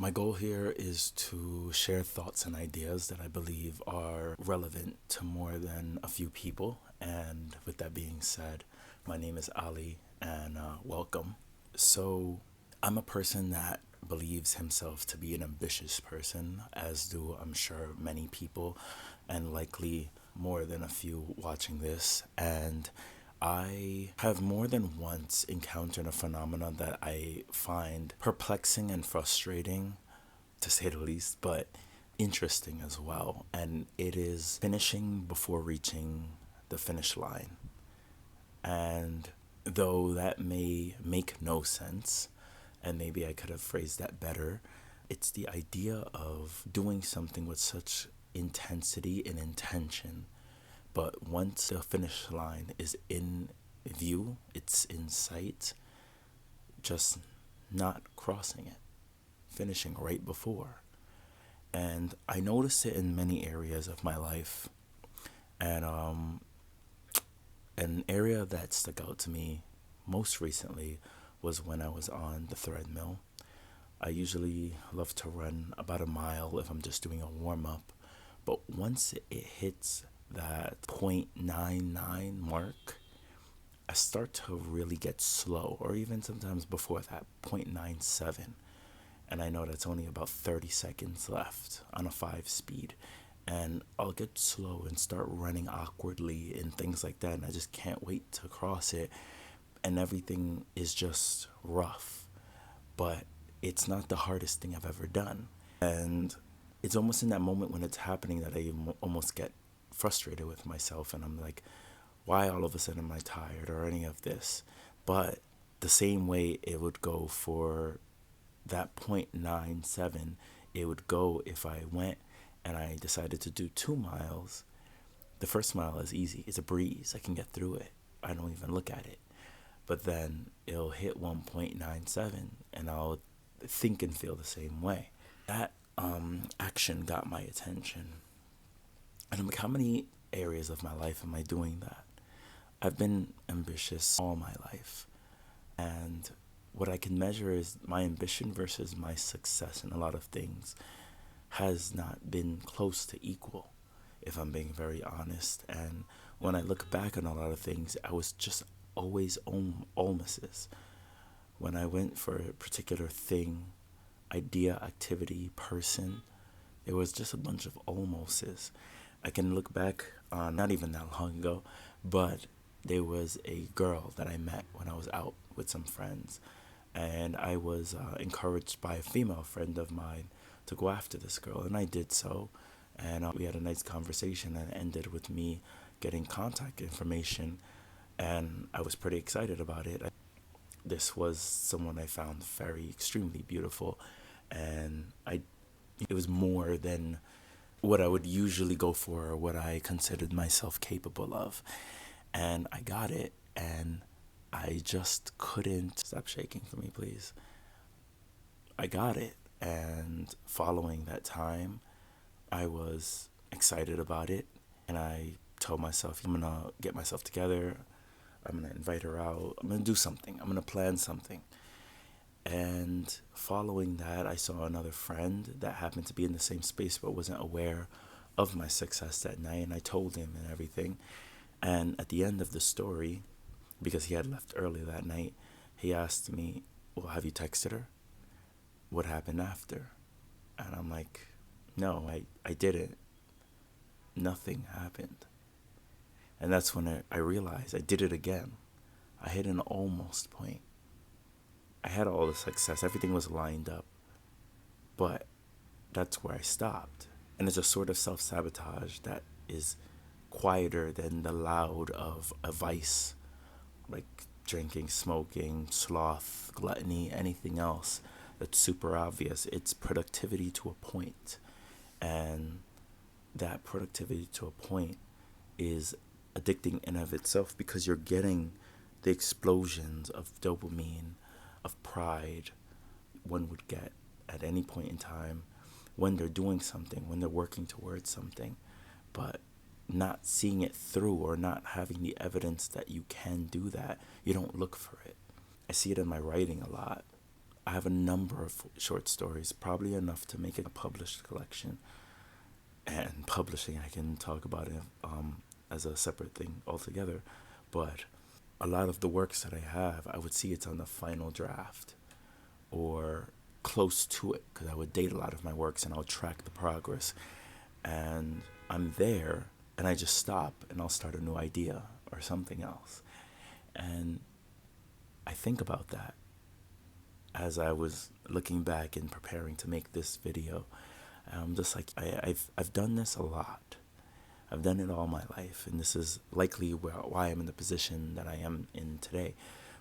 My goal here is to share thoughts and ideas that I believe are relevant to more than a few people. And with that being said, my name is Ali and welcome. So, I'm a person that believes himself to be an ambitious person, as do I'm sure many people, and likely more than a few watching this. And I have more than once encountered a phenomenon that I find perplexing and frustrating, to say the least, but interesting as well. And it is finishing before reaching the finish line. And though that may make no sense, and maybe I could have phrased that better, it's the idea of doing something with such intensity and intention. But once the finish line is in view, it's in sight, just not crossing it, finishing right before. And I notice it in many areas of my life. And an area that stuck out to me most recently was when I was on the treadmill. I usually love to run about a mile if I'm just doing a warm up. But once it hits that 0.99 mark, I start to really get slow, or even sometimes before that, 0.97. And I know that's only about 30 seconds left on a 5 speed. And I'll get slow and start running awkwardly and things like that. And I just can't wait to cross it. And everything is just rough. But it's not the hardest thing I've ever done. And it's almost in that moment when it's happening that I almost get frustrated with myself. And I'm like, why all of a sudden am I tired or any of this? But the same way it would go for that 0.97, it would go if I went and I decided to do 2 miles. The first mile is easy. It's a breeze. I can get through it. I don't even look at it. But then it'll hit 1.97 and I'll think and feel the same way. That action got my attention. And I'm like, how many areas of my life am I doing that? I've been ambitious all my life. And what I can measure is my ambition versus my success in a lot of things has not been close to equal, if I'm being very honest. And when I look back on a lot of things, I was just always almost. When I went for a particular thing, idea, activity, person, it was just a bunch of almost's. I can look back on not even that long ago, but there was a girl that I met when I was out with some friends, and I was encouraged by a female friend of mine to go after this girl, and I did so, and we had a nice conversation, and it ended with me getting contact information, and I was pretty excited about it. This was someone I found very extremely beautiful, and it was more than what I would usually go for or what I considered myself capable of. And I got it, and I just couldn't stop shaking for me, please. I got it, and following that time, I was excited about it, and I told myself, I'm gonna get myself together, I'm gonna invite her out, I'm gonna do something, I'm gonna plan something. And following that, I saw another friend that happened to be in the same space but wasn't aware of my success that night, and I told him and everything. And at the end of the story, because he had left early that night, he asked me, well, have you texted her? What happened after? And I'm like, no, I didn't. Nothing happened. And that's when I realized I did it again. I hit an almost point. I had all the success. Everything was lined up. But that's where I stopped. And it's a sort of self-sabotage that is quieter than the loud of a vice, like drinking, smoking, sloth, gluttony, anything else that's super obvious. It's productivity to a point. And that productivity to a point is addicting in of itself because you're getting the explosions of dopamine, of pride one would get at any point in time when they're doing something, when they're working towards something, but not seeing it through or not having the evidence that you can do that, you don't look for it. I see it in my writing a lot. I have a number of short stories, probably enough to make it a published collection. And publishing, I can talk about it as a separate thing altogether. But a lot of the works that I have, I would see it's on the final draft or close to it, because I would date a lot of my works and I'll track the progress. And I'm there and I just stop and I'll start a new idea or something else. And I think about that as I was looking back and preparing to make this video. I'm just like, I've done this a lot. I've done it all my life, and this is likely why I'm in the position that I am in today,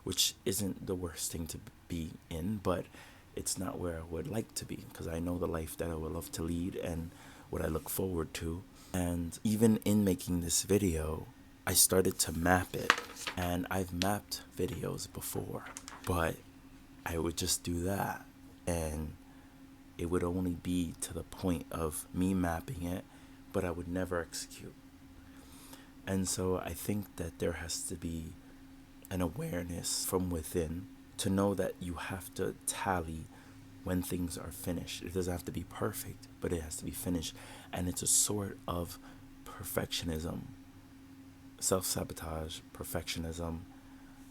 which isn't the worst thing to be in, but it's not where I would like to be, because I know the life that I would love to lead and what I look forward to. And even in making this video, I started to map it, and I've mapped videos before, but I would just do that, and it would only be to the point of me mapping it, but I would never execute. And so I think that there has to be an awareness from within to know that you have to tally when things are finished. It doesn't have to be perfect, but it has to be finished. And it's a sort of perfectionism, self-sabotage, perfectionism,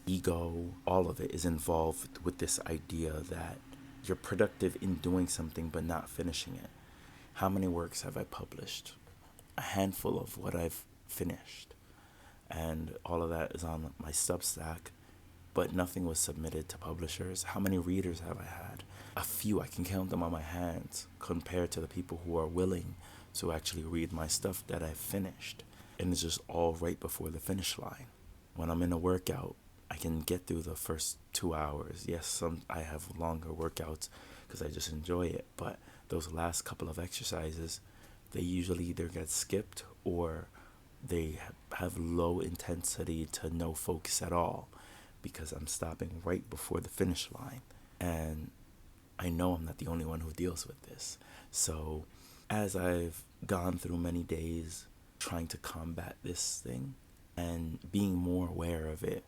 ego, all of it is involved with this idea that you're productive in doing something but not finishing it. How many works have I published? A handful of what I've finished. And all of that is on my Substack, but nothing was submitted to publishers. How many readers have I had? A few. I can count them on my hands compared to the people who are willing to actually read my stuff that I've finished. And it's just all right before the finish line. When I'm in a workout, I can get through the first 2 hours. Yes, I have longer workouts because I just enjoy it. But those last couple of exercises, they usually either get skipped or they have low intensity to no focus at all, because I'm stopping right before the finish line. And I know I'm not the only one who deals with this. So as I've gone through many days trying to combat this thing and being more aware of it,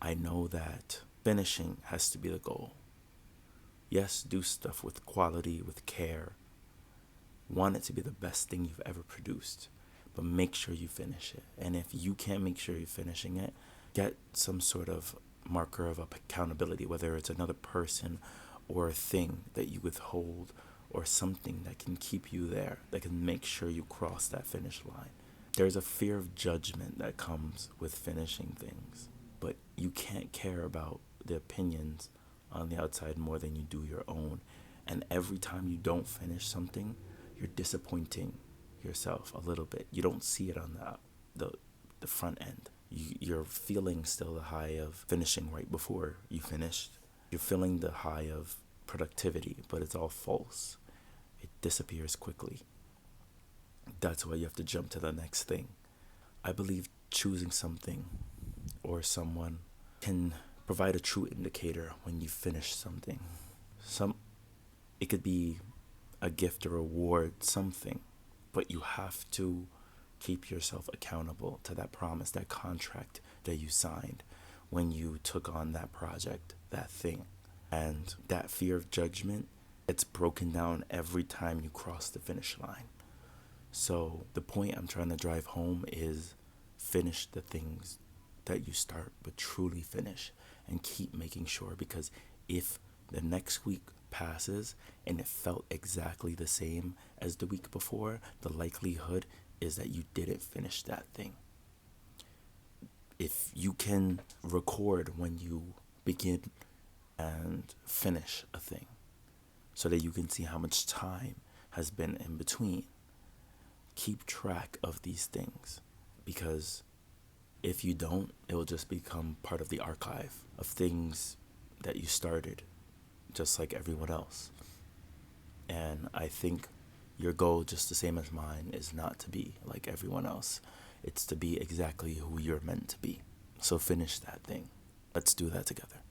I know that finishing has to be the goal. Yes, do stuff with quality, with care. Want it to be the best thing you've ever produced, but make sure you finish it. And if you can't make sure you're finishing it, get some sort of marker of accountability, whether it's another person or a thing that you withhold or something that can keep you there, that can make sure you cross that finish line. There's a fear of judgment that comes with finishing things, but you can't care about the opinions on the outside more than you do your own. And every time you don't finish something, you're disappointing yourself a little bit. You don't see it on the front end. You're feeling still the high of finishing right before you finished. You're feeling the high of productivity, but it's all false. It disappears quickly. That's why you have to jump to the next thing. I believe choosing something or someone can provide a true indicator when you finish something. It could be a gift or award, something, but you have to keep yourself accountable to that promise, that contract that you signed when you took on that project, that thing. And that fear of judgment, it's broken down every time you cross the finish line. So the point I'm trying to drive home is finish the things that you start, but truly finish and keep making sure, because if the next week passes and it felt exactly the same as the week before, the likelihood is that you didn't finish that thing. If you can record when you begin and finish a thing so that you can see how much time has been in between, keep track of these things, because if you don't, it will just become part of the archive of things that you started, just like everyone else. And I think your goal, just the same as mine, is not to be like everyone else. It's to be exactly who you're meant to be. So finish that thing. Let's do that together.